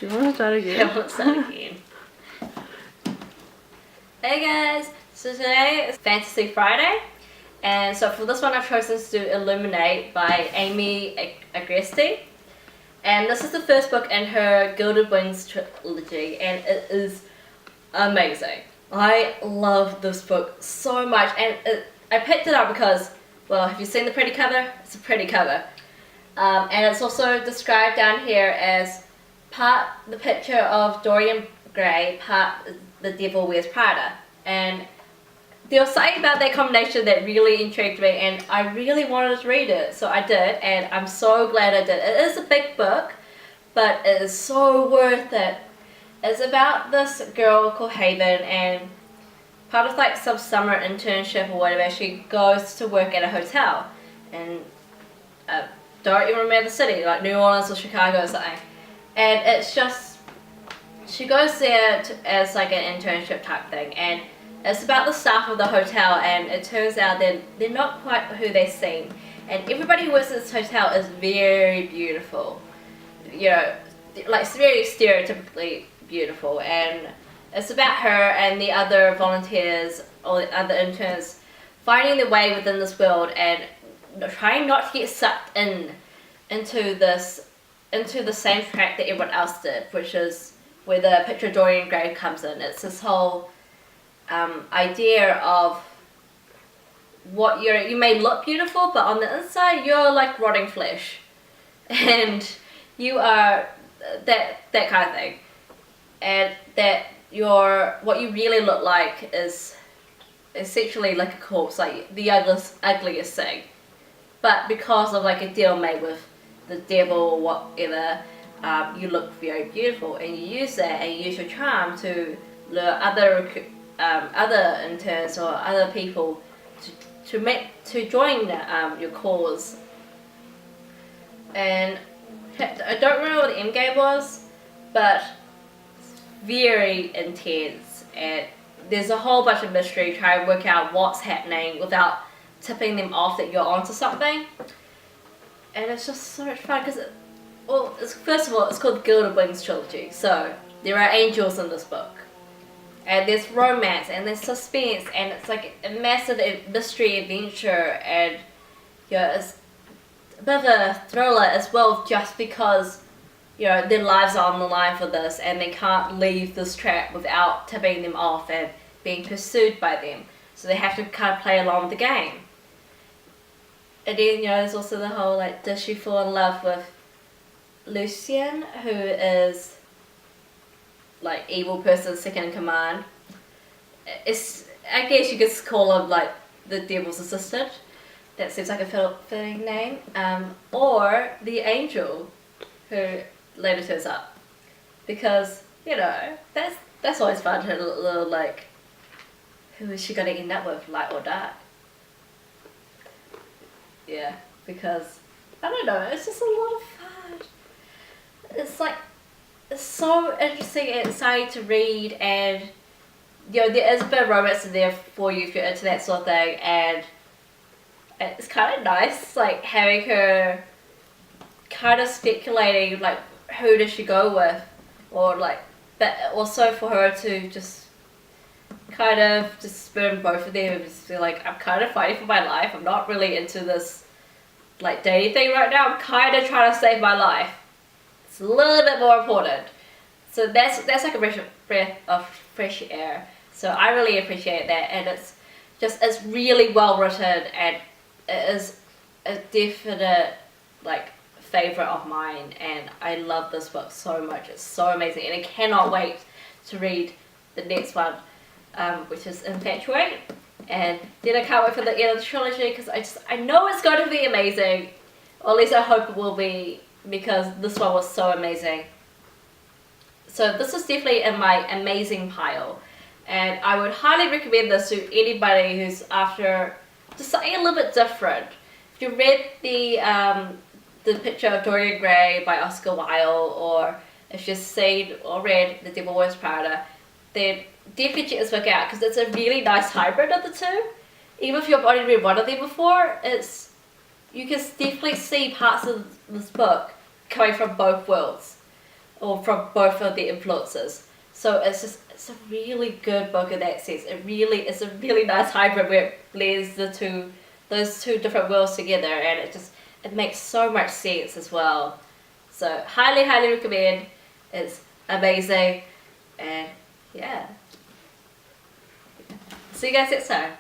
Do you want to start again? I want to start again. Hey guys, so today is Fantasy Friday, and so for this one I've chosen to do Illuminate by Aimee Agresti, and this is the first book in her Gilded Wings trilogy, and it is amazing. I love this book so much, and I picked it up because, well, have you seen the pretty cover? It's a pretty cover. And it's also described down here as part the picture of Dorian Gray, part The Devil Wears Prada. And there was something about that combination that really intrigued me, and I really wanted to read it, so I did, and I'm so glad I did. It is a big book, but it is so worth it. It's about this girl called Haven, and part of like some summer internship or whatever, she goes to work at a hotel, and don't even remember the city, like New Orleans or Chicago or something. And it's just, she goes there as like an internship type thing, and it's about the staff of the hotel, and it turns out that they're not quite who they seem. And everybody who works at this hotel is very beautiful, you know, like very stereotypically beautiful. And it's about her and the other volunteers or the other interns finding their way within this world and trying not to get sucked into the same track that everyone else did, which is where the picture of Dorian Gray comes in. It's this whole idea of what you may look beautiful, but on the inside you're like rotting flesh, and you are that kind of thing, and that what you really look like is essentially like a corpse, like the ugliest thing. But because of like a deal made with the devil or whatever, you look very beautiful, and you use that and you use your charm to lure other interns or other people to join your cause. And I don't remember what the end game was, but it's very intense, and there's a whole bunch of mystery trying to work out what's happening without tipping them off that you're onto something. And it's just so much fun because, first of all, it's called the Gilded Wings trilogy, so there are angels in this book, and there's romance and there's suspense, and it's like a massive mystery adventure, and it's a bit of a thriller as well, just because their lives are on the line for this, and they can't leave this track without tipping them off and being pursued by them, so they have to kind of play along with the game. And then there's also the whole like, does she fall in love with Lucien, who is like evil person second in command? I guess you could call him like the devil's assistant. That seems like a fitting name. Or the angel who later turns up, because that's always fun to little like, who is she gonna end up with, light or dark? Yeah, because I don't know, it's just a lot of fun. It's so interesting and exciting to read, and there is a bit of romance in there for you if you're into that sort of thing, and it's kind of nice, like having her kind of speculating like who does she go with, or like, but also for her to just kind of just spurn both of them and just feel like, I'm kind of fighting for my life. I'm not really into this like dating thing right now. I'm kind of trying to save my life. It's a little bit more important. So that's like a breath of fresh air. So I really appreciate that, and it's really well written, and it is a definite like favorite of mine, and I love this book so much. It's so amazing, and I cannot wait to read the next one, which is Infatuate. And then I can't wait for the end of the trilogy, because I know it's going to be amazing, or at least I hope it will be, because this one was so amazing. So this is definitely in my amazing pile, and I would highly recommend this to anybody who's after just something a little bit different. If you read the picture of Dorian Gray by Oscar Wilde, or if you've seen or read The Devil Wears Prada, then definitely check this book out, because it's a really nice hybrid of the two. Even if you've only read one of them before, you can definitely see parts of this book coming from both worlds. or from both of the influences. So it's a really good book in that sense. It's a really nice hybrid where it blends those two different worlds together, and it makes so much sense as well. So highly recommend. It's amazing, and yeah. See you guys next time.